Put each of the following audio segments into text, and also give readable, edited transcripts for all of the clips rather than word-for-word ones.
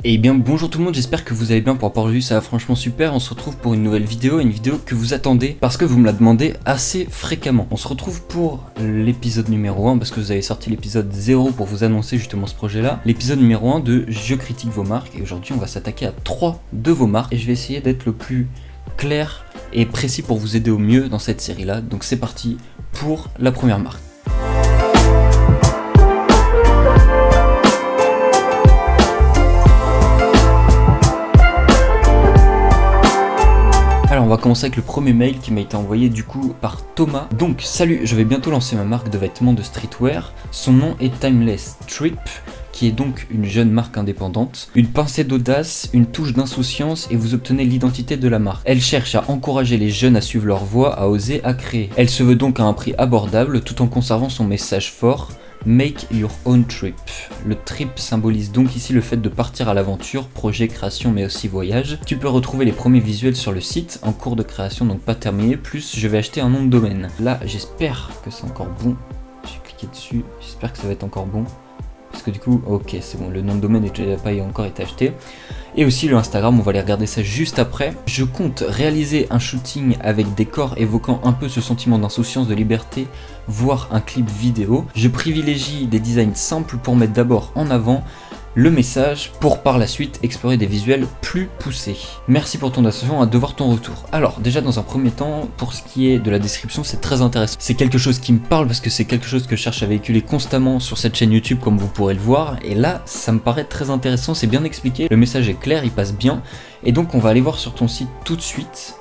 Et bien bonjour tout le monde, j'espère que vous allez bien. Pour avoir vu ça va franchement super. On se retrouve pour une nouvelle vidéo, une vidéo que vous attendez parce que vous me la demandez assez fréquemment. On se retrouve pour l'épisode numéro 1 parce que vous avez sorti l'épisode 0 pour vous annoncer justement ce projet là. L'épisode numéro 1 de Je critique vos marques, et aujourd'hui on va s'attaquer à 3 de vos marques et je vais essayer d'être le plus clair et précis pour vous aider au mieux dans cette série là. Donc c'est parti pour la première marque. Alors on va commencer avec le premier mail qui m'a été envoyé du coup par Thomas. Donc salut, je vais bientôt lancer ma marque de vêtements de streetwear. Son nom est Timeless Trip, qui est donc une jeune marque indépendante. Une pincée d'audace, une touche d'insouciance et vous obtenez l'identité de la marque. Elle cherche à encourager les jeunes à suivre leur voie, à oser, à créer. Elle se veut donc à un prix abordable tout en conservant son message fort. Make your own trip. Le trip symbolise donc ici le fait de partir à l'aventure, projet, création mais aussi voyage. Tu peux retrouver les premiers visuels sur le site, en cours de création donc pas terminé, plus je vais acheter un nom de domaine. Là j'espère que c'est encore bon, j'ai cliqué dessus, j'espère que ça va être encore bon. Parce que du coup, ok c'est bon, le nom de domaine n'a pas encore été acheté. Et aussi le Instagram, on va aller regarder ça juste après. Je compte réaliser un shooting avec des corps évoquant un peu ce sentiment d'insouciance, de liberté, voire un clip vidéo. Je privilégie des designs simples pour mettre d'abord en avant le message, pour par la suite explorer des visuels plus poussés. Merci pour ton attention, à devoir ton retour. Alors déjà dans un premier temps, pour ce qui est de la description, c'est très intéressant. C'est quelque chose qui me parle parce que c'est quelque chose que je cherche à véhiculer constamment sur cette chaîne YouTube comme vous pourrez le voir. Et là, ça me paraît très intéressant, c'est bien expliqué, le message est clair, il passe bien. Et donc on va aller voir sur ton site tout de suite.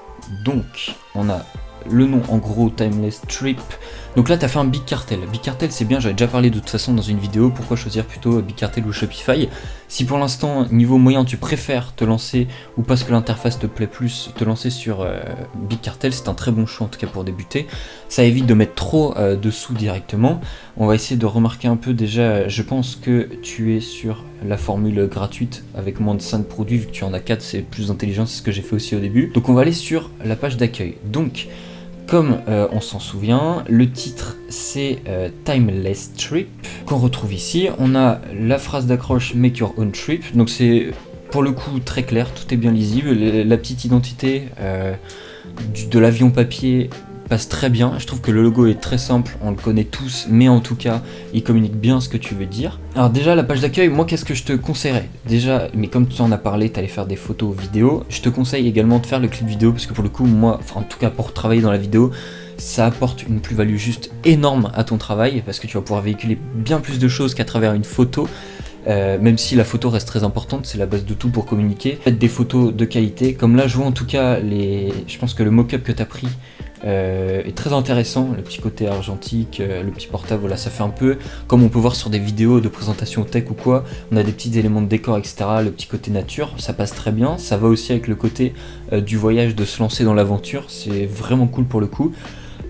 Donc on a le nom en gros, Timeless Trip. Donc là tu as fait un Big Cartel. Big Cartel c'est bien, j'avais déjà parlé de toute façon dans une vidéo, pourquoi choisir plutôt Big Cartel ou Shopify. Si pour l'instant niveau moyen tu préfères te lancer, ou parce que l'interface te plaît plus, te lancer sur Big Cartel, c'est un très bon choix en tout cas pour débuter. Ça évite de mettre trop de sous directement. On va essayer de remarquer un peu déjà, je pense que tu es sur la formule gratuite avec moins de 5 produits, vu que tu en as 4 c'est plus intelligent, c'est ce que j'ai fait aussi au début. Donc on va aller sur la page d'accueil. Donc comme on s'en souvient, le titre c'est Timeless Trip qu'on retrouve ici. On a la phrase d'accroche Make your own trip, donc c'est pour le coup très clair, tout est bien lisible. La petite identité de l'avion papier passe très bien. Je trouve que le logo est très simple, on le connaît tous, mais en tout cas il communique bien ce que tu veux dire. Alors déjà la page d'accueil, moi qu'est-ce que je te conseillerais? Déjà, mais comme tu en as parlé, tu allais faire des photos vidéo, je te conseille également de faire le clip vidéo parce que pour le coup moi, enfin en tout cas pour travailler dans la vidéo, ça apporte une plus-value juste énorme à ton travail parce que tu vas pouvoir véhiculer bien plus de choses qu'à travers une photo. Même si la photo reste très importante, c'est la base de tout pour communiquer. Faites des photos de qualité, comme là je vois en tout cas, je pense que le mock-up que tu as pris est très intéressant, le petit côté argentique, le petit portable, voilà, ça fait un peu comme on peut voir sur des vidéos de présentation tech ou quoi, on a des petits éléments de décor etc, le petit côté nature, ça passe très bien, ça va aussi avec le côté du voyage, de se lancer dans l'aventure, c'est vraiment cool pour le coup.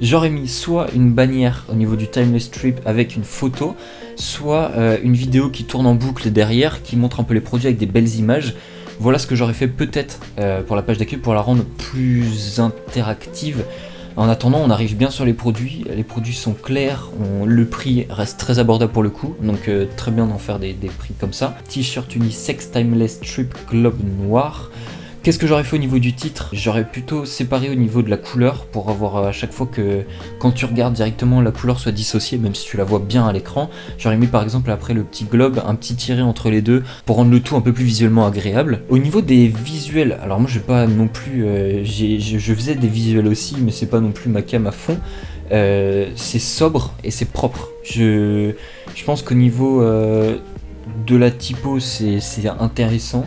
J'aurais mis soit une bannière au niveau du Timeless Trip avec une photo, soit une vidéo qui tourne en boucle derrière, qui montre un peu les produits avec des belles images. Voilà ce que j'aurais fait peut-être pour la page d'accueil pour la rendre plus interactive. En attendant, on arrive bien sur les produits sont clairs, le prix reste très abordable pour le coup, donc très bien d'en faire des prix comme ça. T-shirt unisex Timeless Trip globe noir. Qu'est-ce que j'aurais fait au niveau du titre? J'aurais plutôt séparé au niveau de la couleur pour avoir à chaque fois que quand tu regardes directement la couleur soit dissociée, même si tu la vois bien à l'écran. J'aurais mis par exemple après le petit globe un petit tiret entre les deux pour rendre le tout un peu plus visuellement agréable. Au niveau des visuels, alors moi je vais pas non plus, je faisais des visuels aussi mais c'est pas non plus ma cam à fond. C'est sobre et c'est propre. Je pense qu'au niveau de la typo c'est intéressant.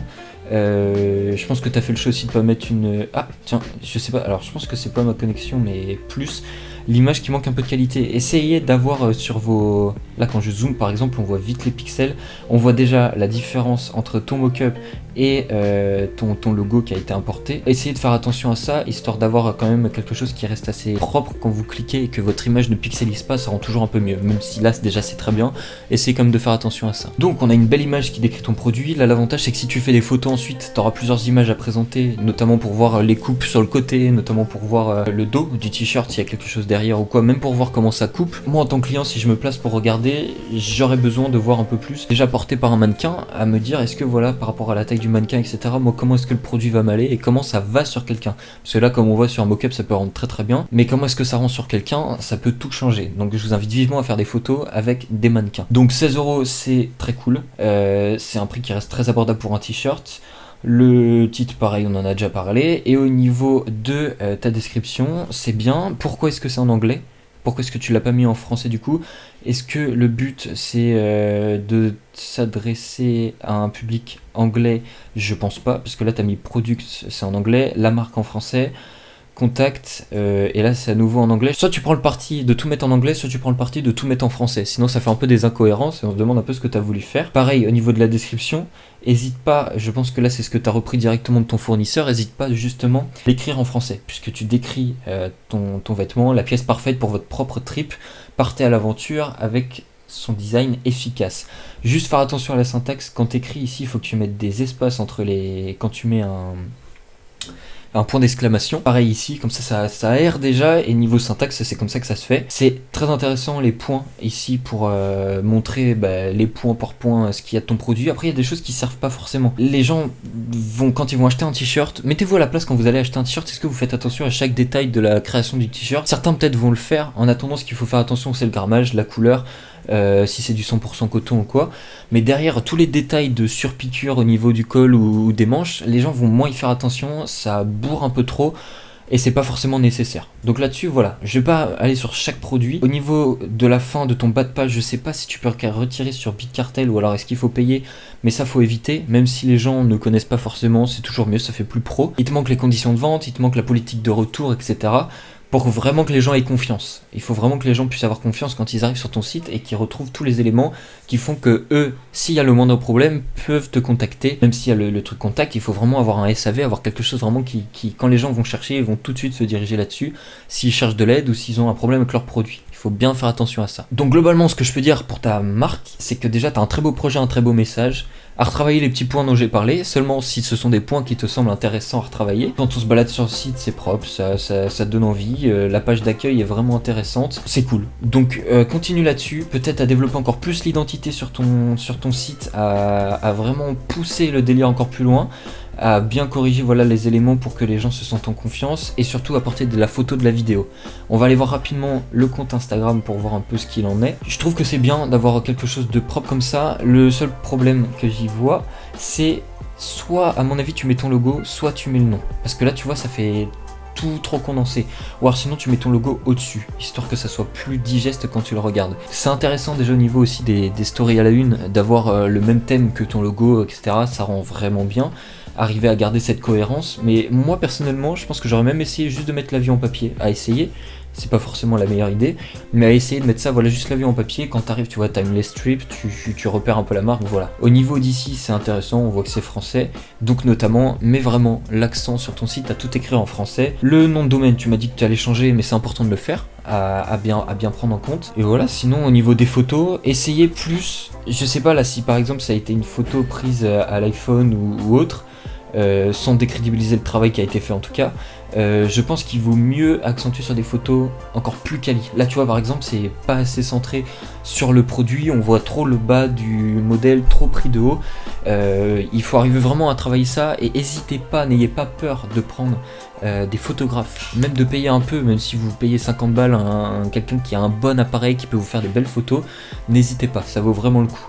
Je pense que tu as fait le choix aussi de pas mettre une... Ah tiens, je sais pas, alors je pense que c'est pas ma connexion mais plus l'image qui manque un peu de qualité. Essayez d'avoir sur vos... Là quand je zoome par exemple on voit vite les pixels, on voit déjà la différence entre ton mock-up et ton logo qui a été importé. Essayez de faire attention à ça, histoire d'avoir quand même quelque chose qui reste assez propre quand vous cliquez et que votre image ne pixelise pas, ça rend toujours un peu mieux, même si là déjà c'est très bien, essayez quand même de faire attention à ça. Donc on a une belle image qui décrit ton produit. Là l'avantage c'est que si tu fais des photos ensuite, tu auras plusieurs images à présenter, notamment pour voir les coupes sur le côté, notamment pour voir le dos du t-shirt s'il y a quelque chose derrière ou quoi, même pour voir comment ça coupe. Moi en tant que client, si je me place pour regarder, j'aurais besoin de voir un peu plus, déjà porté par un mannequin, à me dire est-ce que voilà, par rapport à la taille du mannequin, etc., moi comment est-ce que le produit va m'aller et comment ça va sur quelqu'un. Parce que là, comme on voit sur un mock-up, ça peut rendre très très bien, mais comment est-ce que ça rend sur quelqu'un, ça peut tout changer. Donc je vous invite vivement à faire des photos avec des mannequins. Donc 16€, c'est très cool, c'est un prix qui reste très abordable pour un t-shirt. Le titre, pareil, on en a déjà parlé. Et au niveau de ta description, c'est bien. Pourquoi est-ce que c'est en anglais ? Pourquoi est-ce que tu l'as pas mis en français du coup ? Est-ce que le but c'est de s'adresser à un public anglais ? Je pense pas, parce que là tu as mis Product, c'est en anglais, la marque en français, contact, et là c'est à nouveau en anglais. Soit tu prends le parti de tout mettre en anglais, soit tu prends le parti de tout mettre en français. Sinon ça fait un peu des incohérences et on se demande un peu ce que tu as voulu faire. Pareil, au niveau de la description, hésite pas, je pense que là c'est ce que tu as repris directement de ton fournisseur, hésite pas justement à l'écrire en français, puisque tu décris ton vêtement, la pièce parfaite pour votre propre trip, partez à l'aventure avec son design efficace. Juste faire attention à la syntaxe, quand tu écris ici, il faut que tu mettes des espaces entre les... quand tu mets un point d'exclamation. Pareil ici, comme ça aère déjà, et niveau syntaxe, c'est comme ça que ça se fait. C'est très intéressant les points ici pour montrer les points par point, ce qu'il y a de ton produit. Après, il y a des choses qui servent pas forcément. Les gens vont, quand ils vont acheter un t-shirt, mettez-vous à la place quand vous allez acheter un t-shirt, est-ce que vous faites attention à chaque détail de la création du t-shirt ? Certains peut-être vont le faire, en attendant ce qu'il faut faire attention, c'est le grammage, la couleur, si c'est du 100% coton ou quoi, mais derrière tous les détails de surpiqûre au niveau du col ou des manches, les gens vont moins y faire attention, ça bourre un peu trop et c'est pas forcément nécessaire. Donc là-dessus, voilà, je vais pas aller sur chaque produit. Au niveau de la fin de ton bas de page, je sais pas si tu peux retirer sur Big Cartel ou alors est-ce qu'il faut payer, mais ça faut éviter, même si les gens ne connaissent pas forcément, c'est toujours mieux, ça fait plus pro. Il te manque les conditions de vente, il te manque la politique de retour, etc. pour vraiment que les gens aient confiance. Il faut vraiment que les gens puissent avoir confiance quand ils arrivent sur ton site et qu'ils retrouvent tous les éléments qui font que eux, s'il y a le moindre problème, peuvent te contacter. Même s'il y a le truc contact, il faut vraiment avoir un SAV, avoir quelque chose vraiment qui quand les gens vont chercher, ils vont tout de suite se diriger là-dessus, s'ils cherchent de l'aide ou s'ils ont un problème avec leur produit. Il faut bien faire attention à ça. Donc globalement, ce que je peux dire pour ta marque, c'est que déjà, tu as un très beau projet, un très beau message, à retravailler les petits points dont j'ai parlé, seulement si ce sont des points qui te semblent intéressants à retravailler. Quand on se balade sur le site, c'est propre, ça te donne envie, la page d'accueil est vraiment intéressante, c'est cool. Donc continue là-dessus, peut-être à développer encore plus l'identité sur ton site, à vraiment pousser le délire encore plus loin, à bien corriger les éléments pour que les gens se sentent en confiance et surtout apporter de la photo, de la vidéo. On va aller voir rapidement le compte Instagram pour voir un peu ce qu'il en est. Je trouve que c'est bien d'avoir quelque chose de propre comme ça. Le seul problème que j'y vois, c'est soit à mon avis tu mets ton logo, soit tu mets le nom. Parce que là tu vois ça fait tout trop condensé. Ou alors sinon tu mets ton logo au-dessus, histoire que ça soit plus digeste quand tu le regardes. C'est intéressant déjà au niveau aussi des stories à la une, d'avoir le même thème que ton logo, etc. Ça rend vraiment bien. Arriver à garder cette cohérence, mais moi personnellement je pense que j'aurais même essayé juste de mettre l'avis en papier, à essayer, c'est pas forcément la meilleure idée, mais à essayer de mettre ça, juste l'avis en papier, quand t'arrives tu vois Timeless Strip, tu repères un peu la marque, voilà. Au niveau d'ici c'est intéressant, on voit que c'est français, donc notamment, mets vraiment l'accent sur ton site à tout écrire en français. Le nom de domaine, tu m'as dit que tu allais changer, mais c'est important de le faire, à bien prendre en compte. Et voilà, sinon au niveau des photos, essayez plus, je sais pas là si par exemple ça a été une photo prise à l'iPhone ou autre, sans décrédibiliser le travail qui a été fait en tout cas, je pense qu'il vaut mieux accentuer sur des photos encore plus quali. Là tu vois par exemple c'est pas assez centré sur le produit, on voit trop le bas du modèle, trop pris de haut, il faut arriver vraiment à travailler ça et n'hésitez pas, n'ayez pas peur de prendre des photographes, même de payer un peu, même si vous payez 50 balles quelqu'un qui a un bon appareil qui peut vous faire des belles photos, n'hésitez pas, ça vaut vraiment le coup.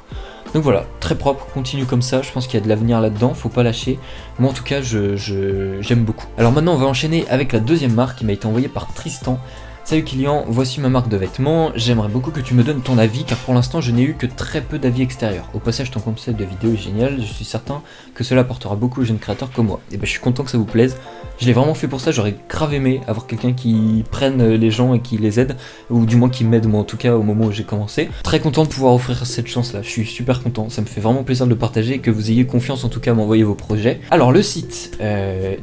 Donc voilà, très propre, continue comme ça, je pense qu'il y a de l'avenir là-dedans, faut pas lâcher. Moi en tout cas, j'aime beaucoup. Alors maintenant on va enchaîner avec la deuxième marque qui m'a été envoyée par Tristan. Salut Kylian, voici ma marque de vêtements, j'aimerais beaucoup que tu me donnes ton avis car pour l'instant je n'ai eu que très peu d'avis extérieurs. Au passage ton concept de vidéo est génial, je suis certain que cela apportera beaucoup aux jeunes créateurs comme moi. Et je suis content que ça vous plaise, Je l'ai vraiment fait pour ça, j'aurais grave aimé avoir quelqu'un qui prenne les gens et qui les aide, ou du moins qui m'aide moi en tout cas au moment où j'ai commencé. Très content de pouvoir offrir cette chance là, je suis super content, ça me fait vraiment plaisir de le partager et que vous ayez confiance en tout cas à m'envoyer vos projets. Alors le site,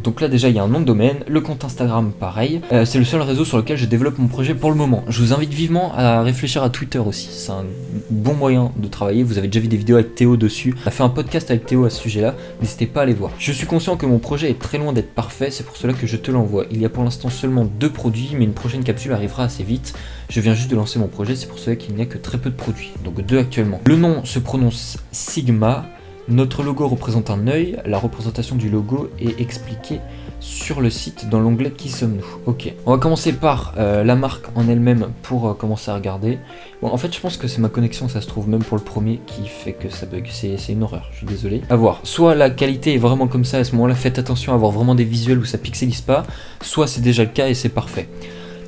donc là déjà il y a un nom de domaine, le compte Instagram pareil, c'est le seul réseau sur lequel je développe mon projet pour le moment. Je vous invite vivement à réfléchir à Twitter aussi, c'est un bon moyen de travailler, vous avez déjà vu des vidéos avec Théo dessus, on a fait un podcast avec Théo à ce sujet là, n'hésitez pas à aller voir. Je suis conscient que mon projet est très loin d'être parfait, c'est pour cela que je te l'envoie. Il y a pour l'instant seulement 2 produits, mais une prochaine capsule arrivera assez vite. Je viens juste de lancer mon projet, c'est pour cela qu'il n'y a que très peu de produits, donc 2 actuellement. Le nom se prononce Sigma, notre logo représente un œil, la représentation du logo est expliquée sur le site dans l'onglet Qui sommes-nous. Ok, on va commencer par la marque en elle-même pour commencer à regarder. Bon, en fait, je pense que c'est ma connexion, ça se trouve, même pour le premier, qui fait que ça bug. C'est une horreur, je suis désolé. À voir. Soit la qualité est vraiment comme ça, à ce moment-là, faites attention à avoir vraiment des visuels où ça pixelise pas, soit c'est déjà le cas et c'est parfait.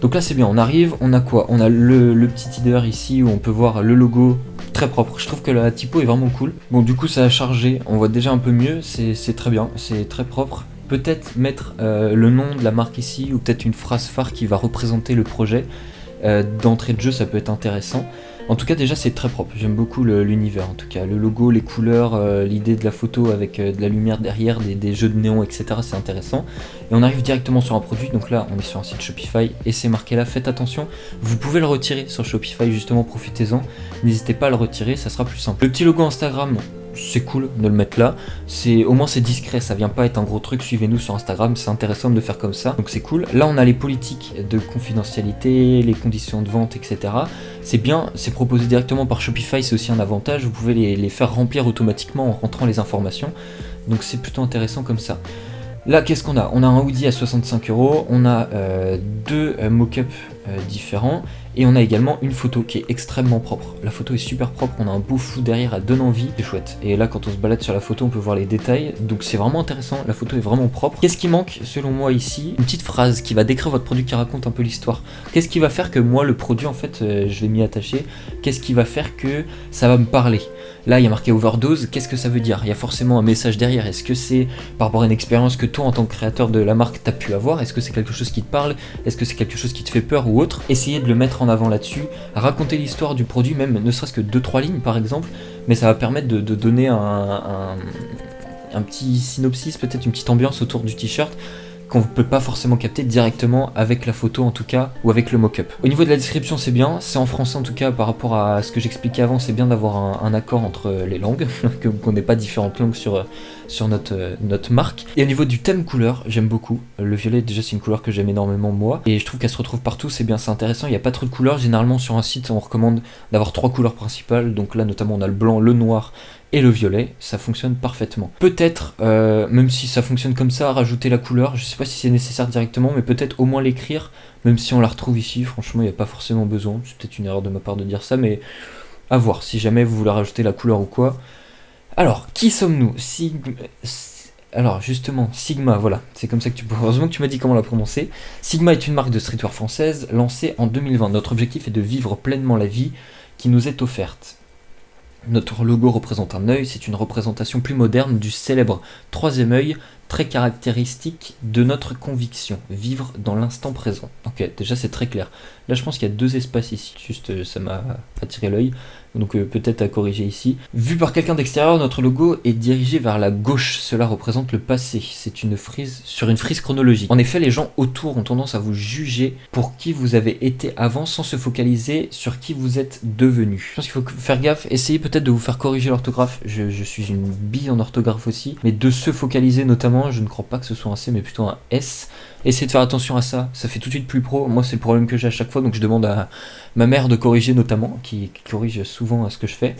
Donc là, c'est bien, on arrive, on a quoi? On a le petit header ici où on peut voir le logo très propre. Je trouve que la typo est vraiment cool. Bon, du coup, ça a chargé, on voit déjà un peu mieux, c'est très bien, c'est très propre. Peut-être mettre le nom de la marque ici, ou peut-être une phrase phare qui va représenter le projet. D'entrée de jeu, ça peut être intéressant. En tout cas, déjà, c'est très propre. J'aime beaucoup l'univers, en tout cas. Le logo, les couleurs, l'idée de la photo avec de la lumière derrière, des jeux de néon, etc. C'est intéressant. Et on arrive directement sur un produit. Donc là, on est sur un site Shopify et c'est marqué là. Faites attention. Vous pouvez le retirer sur Shopify, justement, profitez-en. N'hésitez pas à le retirer, ça sera plus simple. Le petit logo Instagram, c'est cool de le mettre là, au moins c'est discret, ça vient pas être un gros truc, suivez-nous sur Instagram, c'est intéressant de le faire comme ça, donc c'est cool. Là on a les politiques de confidentialité, les conditions de vente, etc. C'est bien, c'est proposé directement par Shopify, c'est aussi un avantage, vous pouvez les faire remplir automatiquement en rentrant les informations, donc c'est plutôt intéressant comme ça. Là, qu'est-ce qu'on a? On a un hoodie à 65€, on a 2 mock-ups différents, et on a également une photo qui est extrêmement propre. La photo est super propre, on a un beau flou derrière, elle donne envie, c'est chouette. Et là, quand on se balade sur la photo, on peut voir les détails, donc c'est vraiment intéressant, la photo est vraiment propre. Qu'est-ce qui manque, selon moi, ici? Une petite phrase qui va décrire votre produit, qui raconte un peu l'histoire. Qu'est-ce qui va faire que moi, le produit, en fait, je vais m'y attacher? Qu'est-ce qui va faire que ça va me parler? Là, il y a marqué overdose, qu'est-ce que ça veut dire? Il y a forcément un message derrière. Est-ce que c'est par rapport à une expérience que toi, en tant que créateur de la marque, t'as pu avoir? Est-ce que c'est quelque chose qui te parle? Est-ce que c'est quelque chose qui te fait peur ou autre? Essayez de le mettre en avant là-dessus, raconter l'histoire du produit, même ne serait-ce que 2-3 lignes par exemple, mais ça va permettre de donner un petit synopsis, peut-être une petite ambiance autour du t-shirt, qu'on ne peut pas forcément capter directement avec la photo en tout cas, ou avec le mock-up. Au niveau de la description c'est bien, c'est en français en tout cas par rapport à ce que j'expliquais avant, c'est bien d'avoir un accord entre les langues, qu'on n'ait pas différentes langues sur notre marque. Et au niveau du thème couleur, j'aime beaucoup. Le violet déjà c'est une couleur que j'aime énormément moi, et je trouve qu'elle se retrouve partout, c'est bien, c'est intéressant, il n'y a pas trop de couleurs, généralement sur un site on recommande d'avoir 3 couleurs principales, donc là notamment on a le blanc, le noir, et le violet, ça fonctionne parfaitement. Peut-être, même si ça fonctionne comme ça, rajouter la couleur, je sais pas si c'est nécessaire directement, mais peut-être au moins l'écrire, même si on la retrouve ici, franchement il n'y a pas forcément besoin, c'est peut-être une erreur de ma part de dire ça, mais à voir, si jamais vous voulez rajouter la couleur ou quoi. Alors, qui sommes-nous? Alors justement, Sigma, voilà, c'est comme ça que heureusement que tu m'as dit comment la prononcer. Sigma est une marque de streetwear française lancée en 2020. Notre objectif est de vivre pleinement la vie qui nous est offerte. Notre logo représente un œil, c'est une représentation plus moderne du célèbre troisième œil, très caractéristique de notre conviction, vivre dans l'instant présent. Ok, déjà c'est très clair. Là je pense qu'il y a 2 espaces ici, juste ça m'a attiré l'œil, donc peut-être à corriger ici. Vu par quelqu'un d'extérieur, notre logo est dirigé vers la gauche, cela représente le passé, c'est une frise sur une frise chronologique. En effet, les gens autour ont tendance à vous juger pour qui vous avez été avant sans se focaliser sur qui vous êtes devenu. Je pense qu'il faut faire gaffe, essayez peut-être de vous faire corriger l'orthographe, je suis une bille en orthographe aussi, mais de se focaliser notamment, je ne crois pas que ce soit un C mais plutôt un S. Essayez de faire attention à ça, ça fait tout de suite plus pro. Moi c'est le problème que j'ai à chaque fois, donc je demande à ma mère de corriger notamment, qui corrige souvent à ce que je fais,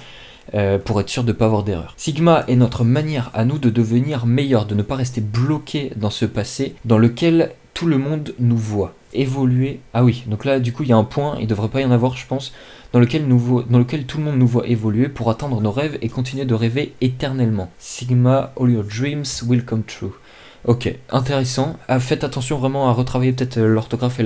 pour être sûr de ne pas avoir d'erreur. Sigma est notre manière à nous de devenir meilleurs, de ne pas rester bloqué dans ce passé dans lequel tout le monde nous voit évoluer. Ah oui, donc là du coup il y a un point, il ne devrait pas y en avoir je pense, dans lequel tout le monde nous voit évoluer pour atteindre nos rêves et continuer de rêver éternellement. Sigma, all your dreams will come true. Ok, intéressant. Faites attention vraiment à retravailler peut-être l'orthographe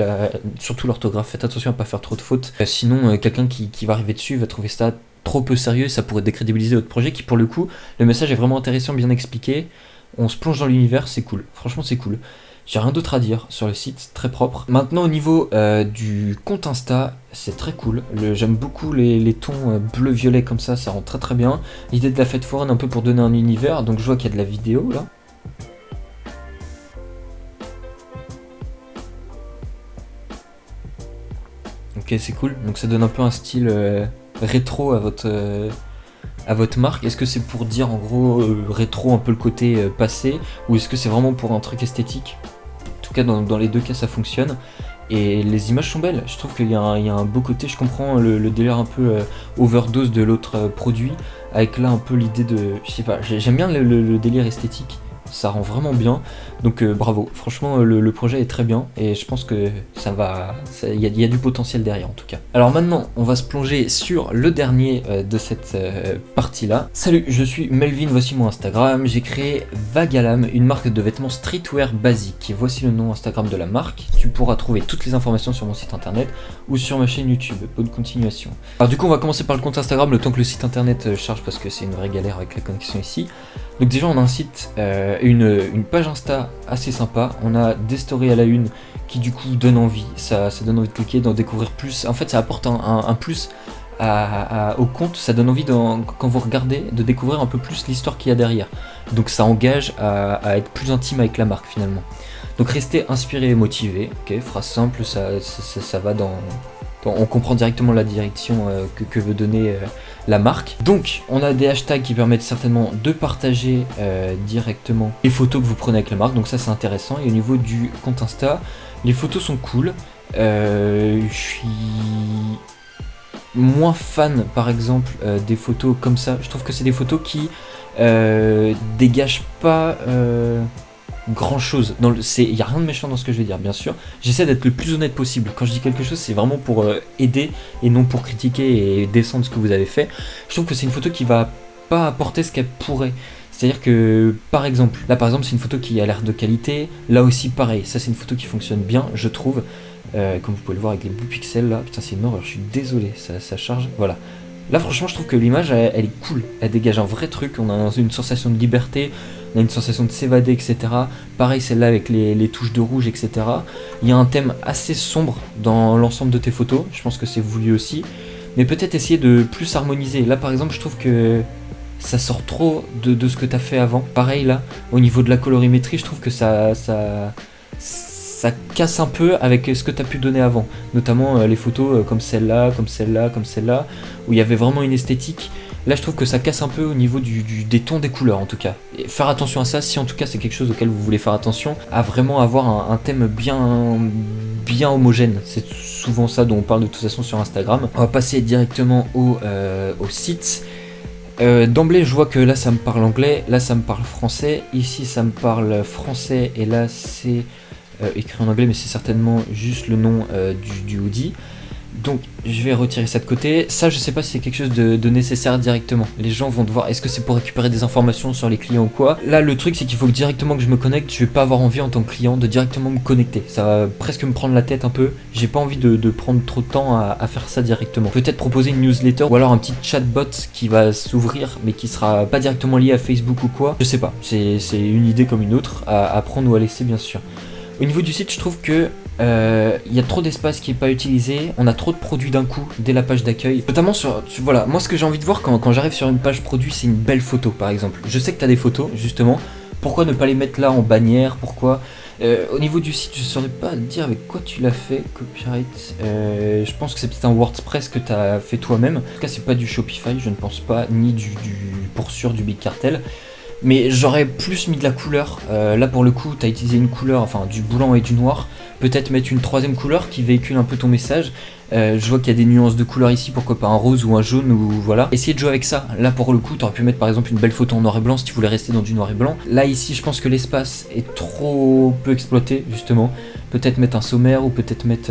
surtout l'orthographe. Faites attention à pas faire trop de fautes. Sinon, quelqu'un qui va arriver dessus va trouver ça trop peu sérieux. Ça pourrait décrédibiliser votre projet. Qui pour le coup, le message est vraiment intéressant, bien expliqué. On se plonge dans l'univers, c'est cool. Franchement, c'est cool. J'ai rien d'autre à dire sur le site, très propre. Maintenant au niveau du compte Insta, c'est très cool. J'aime beaucoup les tons bleu-violet comme ça rend très très bien. L'idée de la fête foraine un peu pour donner un univers, donc je vois qu'il y a de la vidéo là. Ok, c'est cool, donc ça donne un peu un style rétro à votre marque. Est-ce que c'est pour dire en gros rétro, un peu le côté passé, ou est-ce que c'est vraiment pour un truc esthétique? En tout cas dans les deux cas ça fonctionne. Et les images sont belles, je trouve qu'il y a un beau côté, je comprends le délire un peu overdose de l'autre produit, avec là un peu l'idée de, je sais pas, j'aime bien le délire esthétique, ça rend vraiment bien, donc bravo, franchement le projet est très bien, et je pense que ça va, il y a du potentiel derrière en tout cas. Alors maintenant, on va se plonger sur le dernier de cette partie-là. Salut, je suis Melvin, voici mon Instagram, j'ai créé Vagalam, une marque de vêtements streetwear basique, et voici le nom Instagram de la marque. Tu pourras trouver toutes les informations sur mon site internet ou sur ma chaîne YouTube. Bonne continuation. Alors du coup, on va commencer par le compte Instagram, le temps que le site internet charge, parce que c'est une vraie galère avec la connexion ici. Donc déjà on a un site, une page Insta assez sympa, on a des stories à la une qui du coup donnent envie, ça donne envie de cliquer, d'en découvrir plus, en fait ça apporte un plus au compte, ça donne envie quand vous regardez de découvrir un peu plus l'histoire qu'il y a derrière, donc ça engage à être plus intime avec la marque finalement. Donc restez inspiré et motivé, ok, phrase simple, ça va on comprend directement la direction que veut donner la marque. Donc on a des hashtags qui permettent certainement de partager directement les photos que vous prenez avec la marque, donc ça c'est intéressant. Et au niveau du compte Insta, les photos sont cool. Je suis moins fan par exemple des photos comme ça. Je trouve que c'est des photos qui dégagent pas grand chose. Il n'y a rien de méchant dans ce que je vais dire, bien sûr. J'essaie d'être le plus honnête possible. Quand je dis quelque chose, c'est vraiment pour aider et non pour critiquer et descendre ce que vous avez fait. Je trouve que c'est une photo qui va pas apporter ce qu'elle pourrait. C'est-à-dire que, par exemple, là par exemple, c'est une photo qui a l'air de qualité. Là aussi, pareil. Ça, c'est une photo qui fonctionne bien, je trouve. Comme vous pouvez le voir avec les beaux pixels là. Putain, c'est une horreur. Je suis désolé. Ça charge. Voilà. Là, franchement, je trouve que l'image, elle est cool. Elle dégage un vrai truc. On a une sensation de liberté. On a une sensation de s'évader, etc. Pareil, celle-là avec les touches de rouge, etc. Il y a un thème assez sombre dans l'ensemble de tes photos. Je pense que c'est voulu aussi. Mais peut-être essayer de plus harmoniser. Là, par exemple, je trouve que ça sort trop de ce que tu as fait avant. Pareil, là, au niveau de la colorimétrie, je trouve que ça casse un peu avec ce que tu as pu donner avant. Notamment les photos comme celle-là, comme celle-là, comme celle-là, où il y avait vraiment une esthétique. Là, je trouve que ça casse un peu au niveau des tons des couleurs, en tout cas. Et faire attention à ça, si en tout cas c'est quelque chose auquel vous voulez faire attention, à vraiment avoir un thème bien homogène. C'est souvent ça dont on parle de toute façon sur Instagram. On va passer directement au site. D'emblée, je vois que là, ça me parle anglais, là, ça me parle français, ici, ça me parle français, et là, c'est écrit en anglais, mais c'est certainement juste le nom du hoodie. Donc je vais retirer ça de côté. Ça, je sais pas si c'est quelque chose de nécessaire directement. Les gens vont devoir, est-ce que c'est pour récupérer des informations sur les clients ou quoi? Là, le truc, c'est qu'il faut que directement que je me connecte. Je vais pas avoir envie en tant que client de directement me connecter. Ça va presque me prendre la tête un peu. J'ai pas envie de prendre trop de temps à faire ça directement. Peut-être proposer une newsletter ou alors un petit chatbot qui va s'ouvrir mais qui sera pas directement lié à Facebook ou quoi. Je sais pas. C'est une idée comme une autre à prendre ou à laisser, bien sûr. Au niveau du site, je trouve que y a trop d'espace qui est pas utilisé, on a trop de produits d'un coup dès la page d'accueil. Notamment voilà, moi ce que j'ai envie de voir quand j'arrive sur une page produit, c'est une belle photo par exemple. Je sais que tu as des photos justement, pourquoi ne pas les mettre là en bannière, pourquoi au niveau du site, je saurais pas dire avec quoi tu l'as fait, copyright, je pense que c'est peut-être un WordPress que tu as fait toi-même. En tout cas, c'est pas du Shopify, je ne pense pas, ni pour sûr du Big Cartel. Mais j'aurais plus mis de la couleur. Là pour le coup, tu as utilisé une couleur, enfin du blanc et du noir. Peut-être mettre une troisième couleur qui véhicule un peu ton message. Je vois qu'il y a des nuances de couleurs ici, pourquoi pas un rose ou un jaune ou voilà. Essayez de jouer avec ça. Là pour le coup, tu aurais pu mettre par exemple une belle photo en noir et blanc si tu voulais rester dans du noir et blanc. Là ici, je pense que l'espace est trop peu exploité justement. Peut-être mettre un sommaire ou peut-être mettre...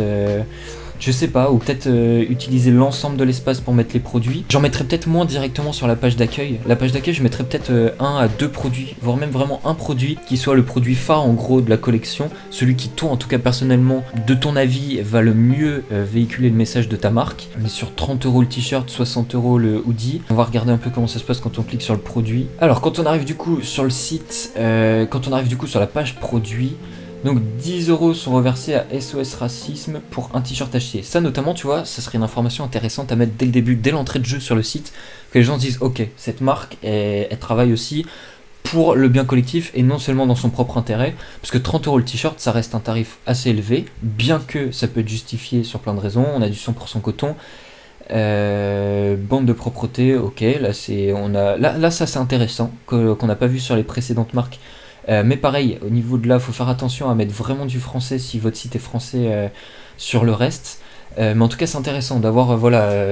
je sais pas, ou peut-être utiliser l'ensemble de l'espace pour mettre les produits. J'en mettrais peut-être moins directement sur la page d'accueil. La page d'accueil, je mettrais peut-être 1 à 2 produits, voire même vraiment un produit qui soit le produit phare en gros de la collection. Celui qui, toi, en tout cas personnellement, de ton avis, va le mieux véhiculer le message de ta marque. On est sur 30 € le t-shirt, 60 € le hoodie. On va regarder un peu comment ça se passe quand on clique sur le produit. Alors, quand on arrive du coup sur le site, quand on arrive du coup sur la page produit, Donc 10 € sont reversés à SOS Racisme pour un t-shirt acheté. Ça notamment, tu vois, ça serait une information intéressante à mettre dès le début, dès l'entrée de jeu sur le site, que les gens disent ok, cette marque, elle travaille aussi pour le bien collectif et non seulement dans son propre intérêt, parce que 30 € le t-shirt, ça reste un tarif assez élevé, bien que ça peut être justifié sur plein de raisons. On a du 100% coton, bande de propreté, ok, là ça c'est intéressant, qu'on n'a pas vu sur les précédentes marques. Mais pareil, au niveau de là, faut faire attention à mettre vraiment du français si votre site est français sur le reste. Mais en tout cas, c'est intéressant d'avoir,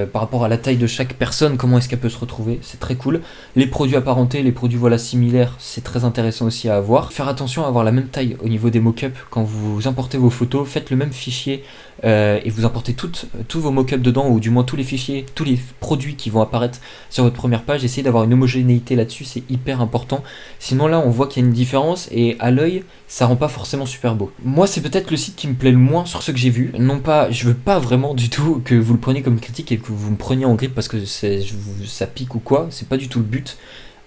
par rapport à la taille de chaque personne, comment est-ce qu'elle peut se retrouver. C'est très cool. Les produits apparentés, les produits similaires, c'est très intéressant aussi à avoir. Faire attention à avoir la même taille au niveau des mock-ups. Quand vous importez vos photos, faites le même fichier et vous importez tous vos mock-ups dedans, ou du moins tous les fichiers, tous les produits qui vont apparaître sur votre première page. Essayez d'avoir une homogénéité là-dessus, c'est hyper important. Sinon là, on voit qu'il y a une différence et à l'œil, ça rend pas forcément super beau. Moi, c'est peut-être le site qui me plaît le moins sur ce que j'ai vu. Non pas, je veux pas vraiment du tout que vous le preniez comme critique et que vous me preniez en grippe parce que ça pique ou quoi. C'est pas du tout le but.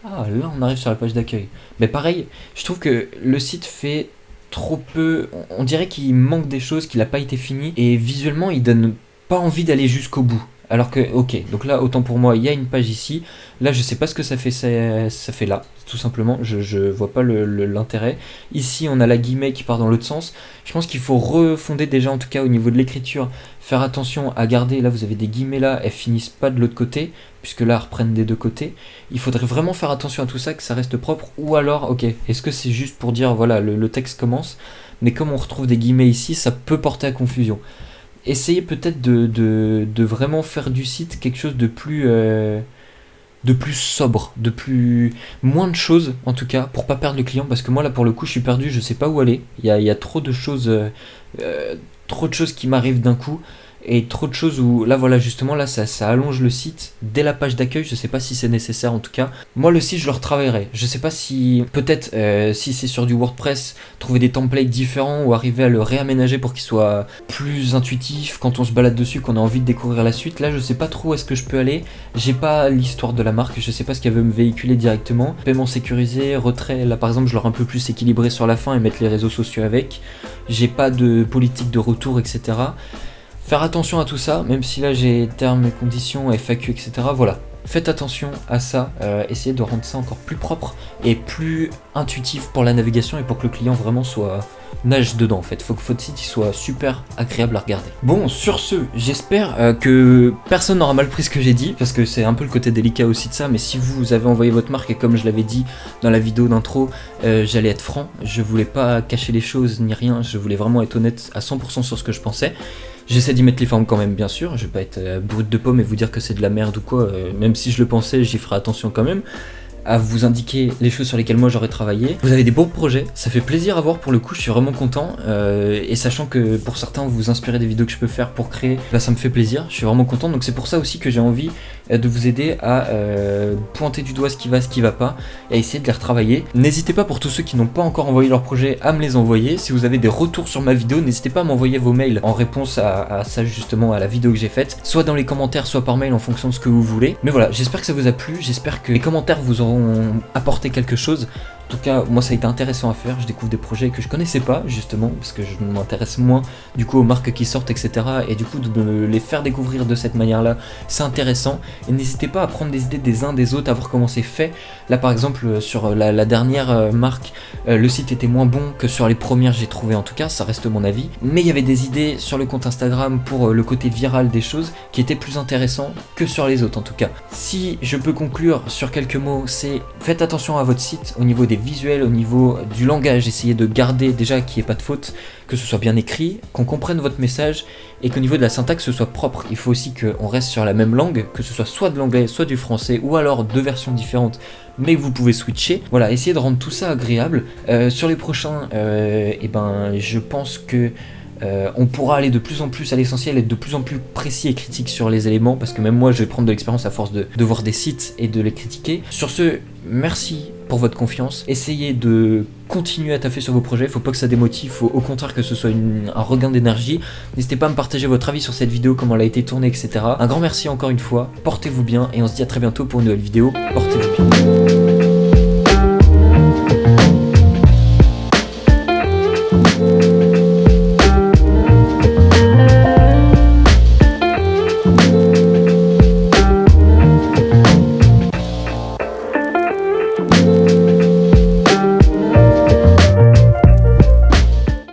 Ah, là, on arrive sur la page d'accueil. Mais pareil, je trouve que le site fait trop peu. On dirait qu'il manque des choses, qu'il a pas été fini. Et visuellement, il donne pas envie d'aller jusqu'au bout. Alors que, ok, donc là, autant pour moi, il y a une page ici. Là, je sais pas ce que ça fait là, tout simplement. Je vois pas l'intérêt. Ici, on a la guillemet qui part dans l'autre sens. Je pense qu'il faut refonder déjà, en tout cas, au niveau de l'écriture. Faire attention à garder, là, vous avez des guillemets là, elles finissent pas de l'autre côté, puisque là, elles reprennent des deux côtés. Il faudrait vraiment faire attention à tout ça, que ça reste propre. Ou alors, ok, est-ce que c'est juste pour dire, voilà, le texte commence, mais comme on retrouve des guillemets ici, ça peut porter à confusion. Essayez peut-être de vraiment faire du site quelque chose de plus sobre, moins de choses en tout cas, pour pas perdre le client, parce que moi là pour le coup je suis perdu, je sais pas où aller, il y a trop de choses qui m'arrivent d'un coup, et trop de choses où là voilà justement là ça allonge le site dès la page d'accueil. Je sais pas si c'est nécessaire, en tout cas moi le site je le retravaillerai. Je sais pas si peut-être si c'est sur du WordPress, trouver des templates différents ou arriver à le réaménager pour qu'il soit plus intuitif quand on se balade dessus, qu'on a envie de découvrir la suite. Là je sais pas trop où est-ce que je peux aller, j'ai pas l'histoire de la marque, je sais pas ce qu'elle veut me véhiculer directement. Paiement sécurisé, retrait, là par exemple je l'aurais un peu plus équilibré sur la fin et mettre les réseaux sociaux avec. J'ai pas de politique de retour, etc. Faire attention à tout ça, même si là j'ai termes et conditions, FAQ, etc. Voilà, faites attention à ça, essayez de rendre ça encore plus propre et plus intuitif pour la navigation et pour que le client vraiment nage dedans en fait. Faut que votre site il soit super agréable à regarder. Bon, sur ce, j'espère que personne n'aura mal pris ce que j'ai dit, parce que c'est un peu le côté délicat aussi de ça, mais si vous avez envoyé votre marque, et comme je l'avais dit dans la vidéo d'intro, j'allais être franc, je voulais pas cacher les choses ni rien, je voulais vraiment être honnête à 100% sur ce que je pensais. J'essaie d'y mettre les formes quand même, bien sûr, je vais pas être brut de pomme et vous dire que c'est de la merde ou quoi, même si je le pensais, j'y ferai attention quand même à vous indiquer les choses sur lesquelles moi j'aurais travaillé. Vous avez des beaux projets, ça fait plaisir à voir pour le coup, je suis vraiment content, et sachant que pour certains vous vous inspirez des vidéos que je peux faire pour créer, bah ça me fait plaisir, je suis vraiment content, donc c'est pour ça aussi que j'ai envie de vous aider à pointer du doigt ce qui va pas, et à essayer de les retravailler. N'hésitez pas, pour tous ceux qui n'ont pas encore envoyé leur projet, à me les envoyer. Si vous avez des retours sur ma vidéo, n'hésitez pas à m'envoyer vos mails en réponse à ça, justement à la vidéo que j'ai faite, soit dans les commentaires, soit par mail en fonction de ce que vous voulez. Mais voilà, j'espère que ça vous a plu, j'espère que les commentaires vous auront apporté quelque chose. En tout cas, moi ça a été intéressant à faire, je découvre des projets que je connaissais pas, justement, parce que je m'intéresse moins du coup aux marques qui sortent, etc. Et du coup de me les faire découvrir de cette manière-là, c'est intéressant. Et n'hésitez pas à prendre des idées des uns des autres, à voir comment c'est fait. Là par exemple, sur la dernière marque, le site était moins bon que sur les premières, j'ai trouvé, en tout cas, ça reste mon avis. Mais il y avait des idées sur le compte Instagram pour le côté viral des choses qui étaient plus intéressants que sur les autres, en tout cas. Si je peux conclure sur quelques mots, c'est faites attention à votre site au niveau des visuels, au niveau du langage, essayez de garder déjà qu'il n'y ait pas de faute, que ce soit bien écrit, qu'on comprenne votre message, et qu'au niveau de la syntaxe ce soit propre. Il faut aussi qu'on reste sur la même langue, que ce soit de l'anglais, soit du français, ou alors deux versions différentes, mais vous pouvez switcher. Voilà, essayez de rendre tout ça agréable. Sur les prochains, je pense que on pourra aller de plus en plus à l'essentiel, être de plus en plus précis et critique sur les éléments, parce que même moi je vais prendre de l'expérience à force de voir des sites et de les critiquer. Sur ce, merci pour votre confiance, essayez de continuer à taffer sur vos projets, faut pas que ça démotive, faut au contraire que ce soit un regain d'énergie. N'hésitez pas à me partager votre avis sur cette vidéo, comment elle a été tournée, etc. Un grand merci encore une fois, portez-vous bien et on se dit à très bientôt pour une nouvelle vidéo, portez-vous bien.